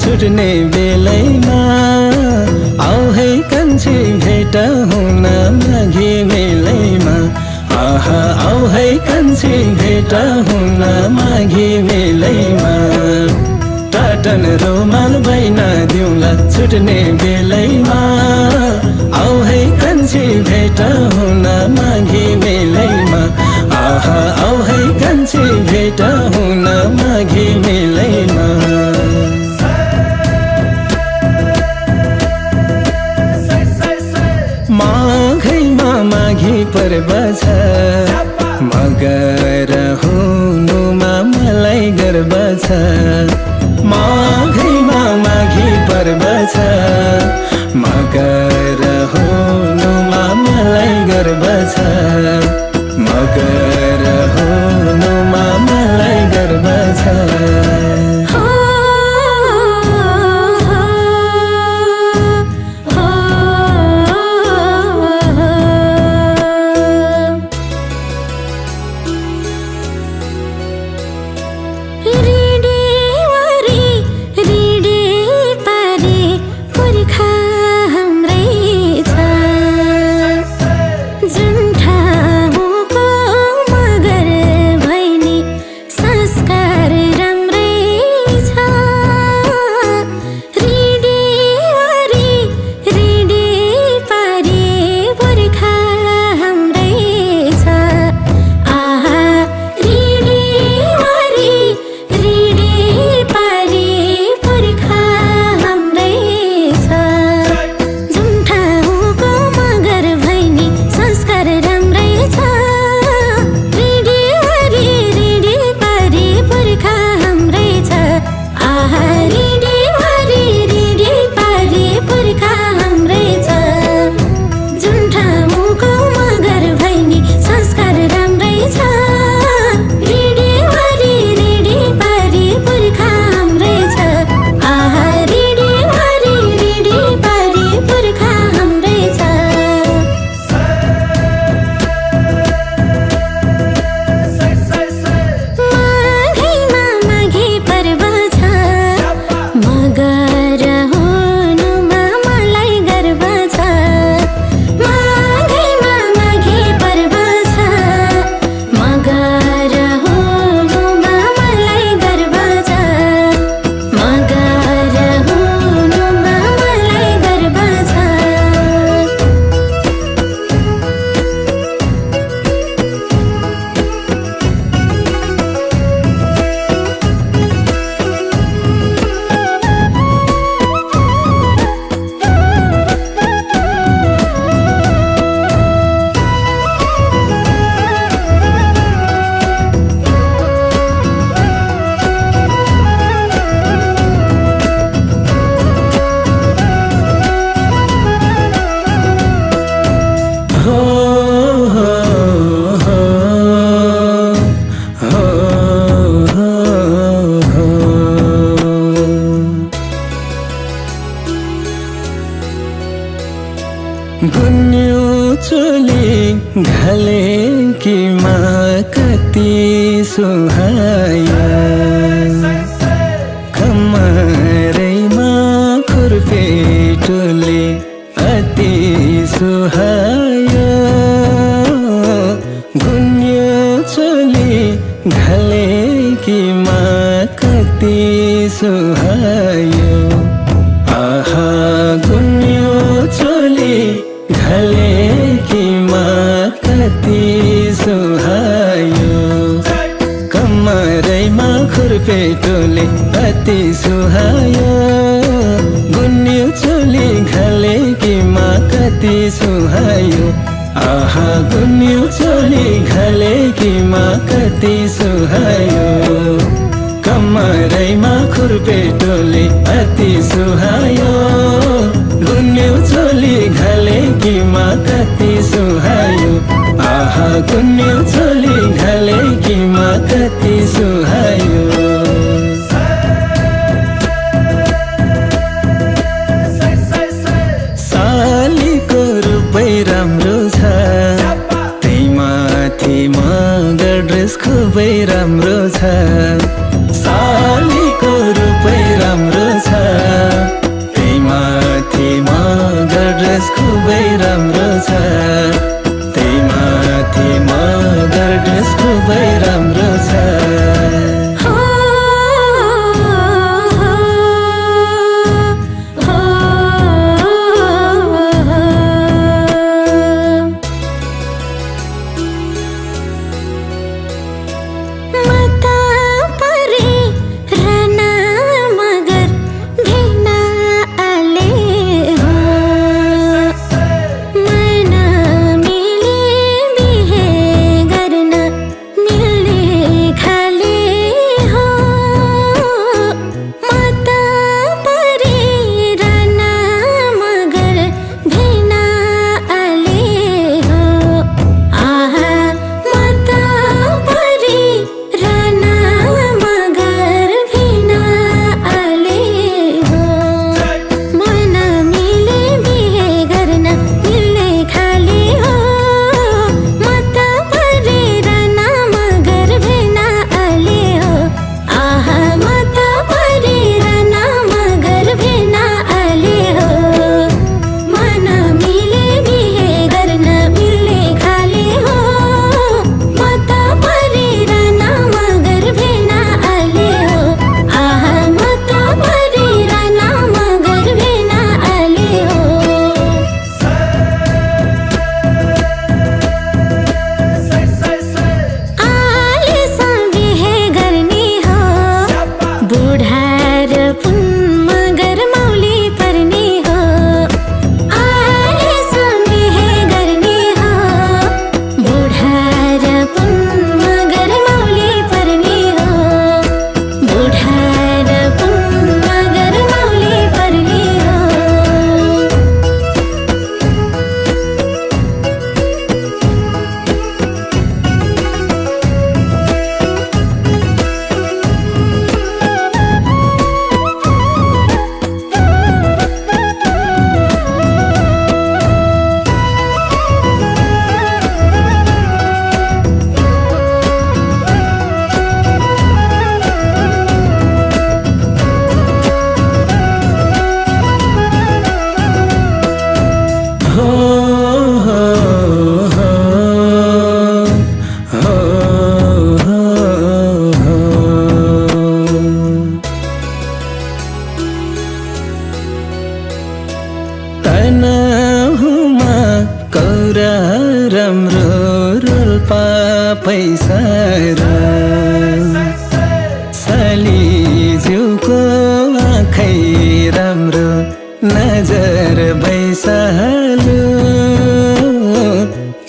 छुट्ने बेलैमा आऊ है कान्छी भेट हुन माघे मेलैमा आहा आऊ है कान्छी भेट हुन माघे मेलैमा टाटन रोमाल बैन दिउँला छुट्ने बेलैमा आऊ है कान्छी भेट हुन माघे मेलैमा आहा आऊ है कान्छी भेट हुन माघे मेलैमा माघैमा माघी पर्व छ मगर हुनुमा मलाई गर्व छ माघैमा माघी पर्व छ मगर हुनुमा मलाई गर्व छ मगर हुनुमा मलाई गर्व छ गुन्यु चोली घलेकी कति सुहायो कमरैमा खुर्पेटोले अति सुहायो गुन्यु चोली घलेकी कति सुहायो आहा गुन्यु चोली घलेकी कति सुहायो कमरैमा खुर्पेटोले अति सुहायो गुन्यु चोली घलेकी कति सुहायो आहा गुन्यु चोली घलेकी कति सुहायो कमरैमा खुर्पेटोले अति सुहायो गुन्यु चोली घलेकी कति सुहायो आहा गुन्यु चोली घलेकी कति सुहायो सालीको रूपै राम्रो छ त्यही माथि मगर ड्रेस खुबै राम्रो छ सालीको रूपै राम्रो छ तनहुमा कौरा राम्रो रोल्पा पैसा सालीज्यूको आँखै राम्रो नजर बैसालु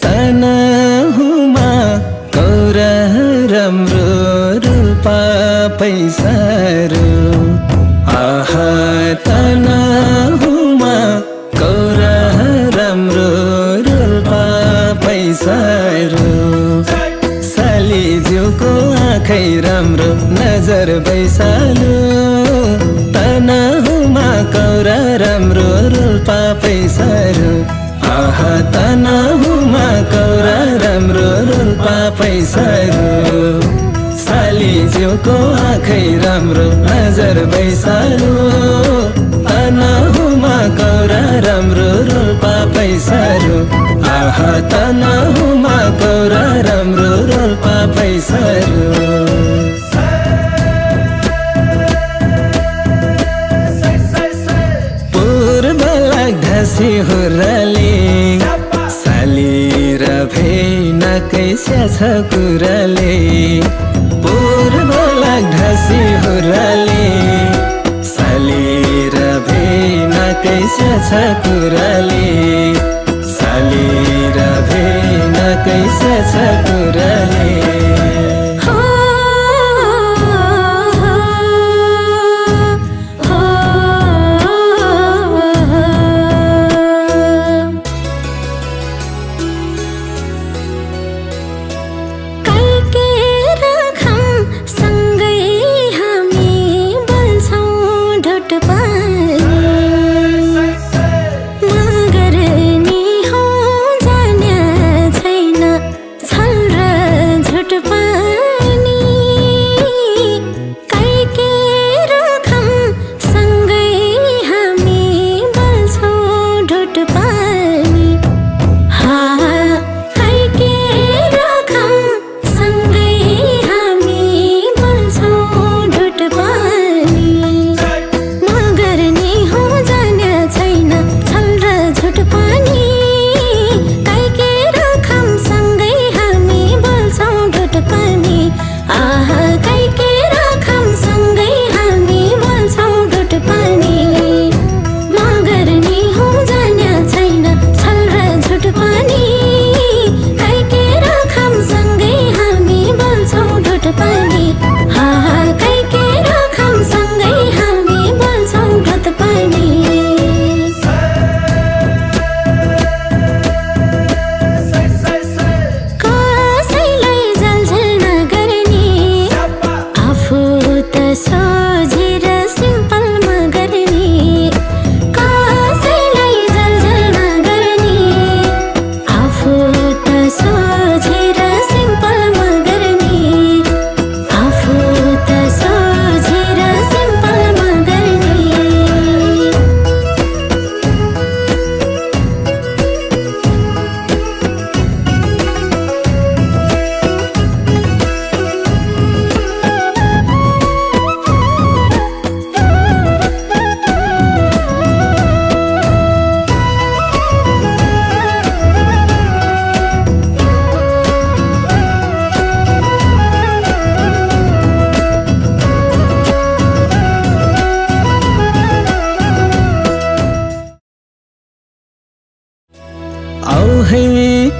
तनहुमा कौरा राम्रो रोल्पा पैसा आहा तनहुमा कौरा राम्रो रोल्पा पैसा सालीज्यूको आँखै राम्रो नजर बैसालु तनहुमा कौरा राम्रो रोल्पा पैसा आहा तनहुमा कौरा राम्रो रोल्पा पैसा सालीज्यूको आँखै राम्रो नजर बैसालु तनहुमा कौरा राम्रो रोल्पा पैसा आहा तनहुमा कौरा राम्रो रोल्पा पैसा पूर्व लाग्दसी हुराले साली र भेनकै स्याछ कुराले पूर्व लाग्दसी हुराले साली र भेनकै स्याछ कुराले साली र भेनकै स्याछ कुराले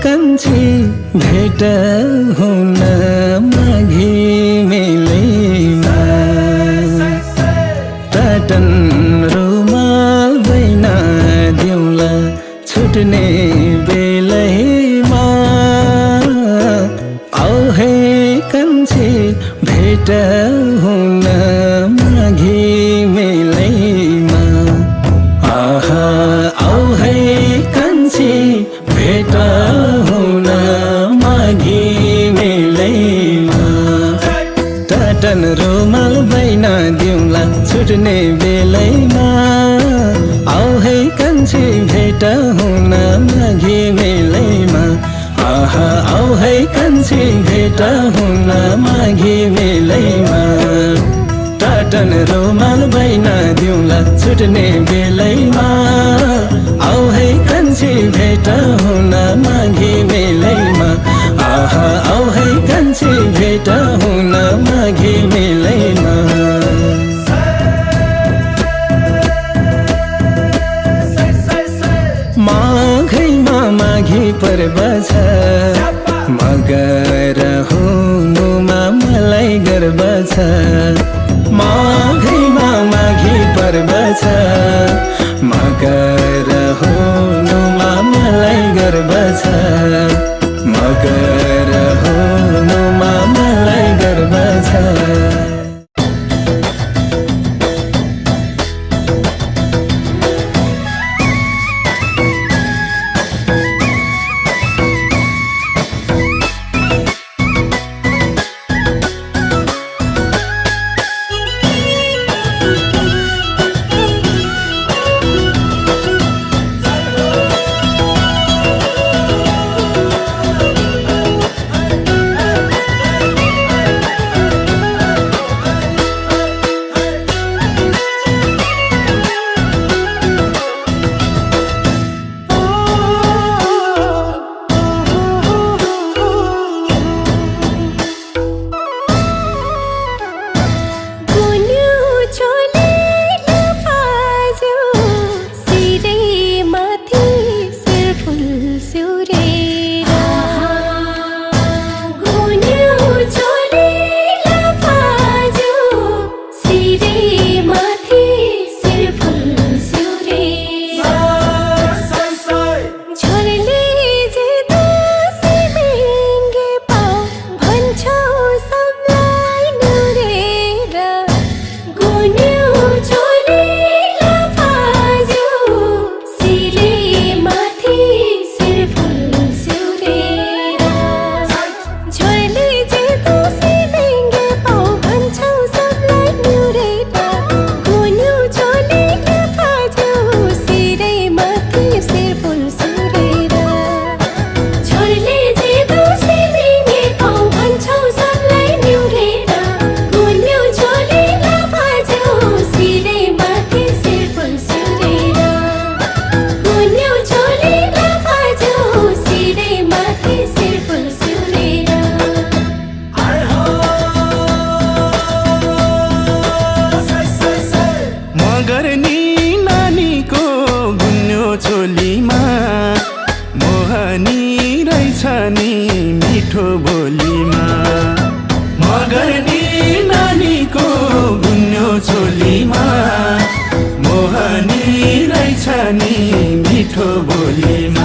कान्छी भेट हुन माघी मेलैमा टाटन रुमाल बैना दिउँला छुट्ने बेलैमा आउ है कान्छी भेट हुन माघी मेलैमा आहा आउ है कान्छी भेट हुन माघी मेलैमा टाटन रुमाल बैना दिउँला छुट्ने बेलैमा आउ है कान्छी भेट हुन माघी मेलैमा आहा आउ है कान्छी भेट हुन माघी मेलैमा टाटन रुमाल बैना दिउँला छुट्ने बेलैमा भेट हुन माघे बेलैमा आहा आऊ है कान्छी भेट हुन माघे बेलैमा माघैमा माघे पर्व छ मगर हुनुमा मलाई गर्व छ माघैमा माघे पर्व छ मगर हुनुमा मलाई गर्व छ मगर हुनुमा मलाई गर्व छ मिठो बोलीमा मगर नि नानीको गुन्यो छोलीमा मोहनी रहेछ नि मिठो बोलीमा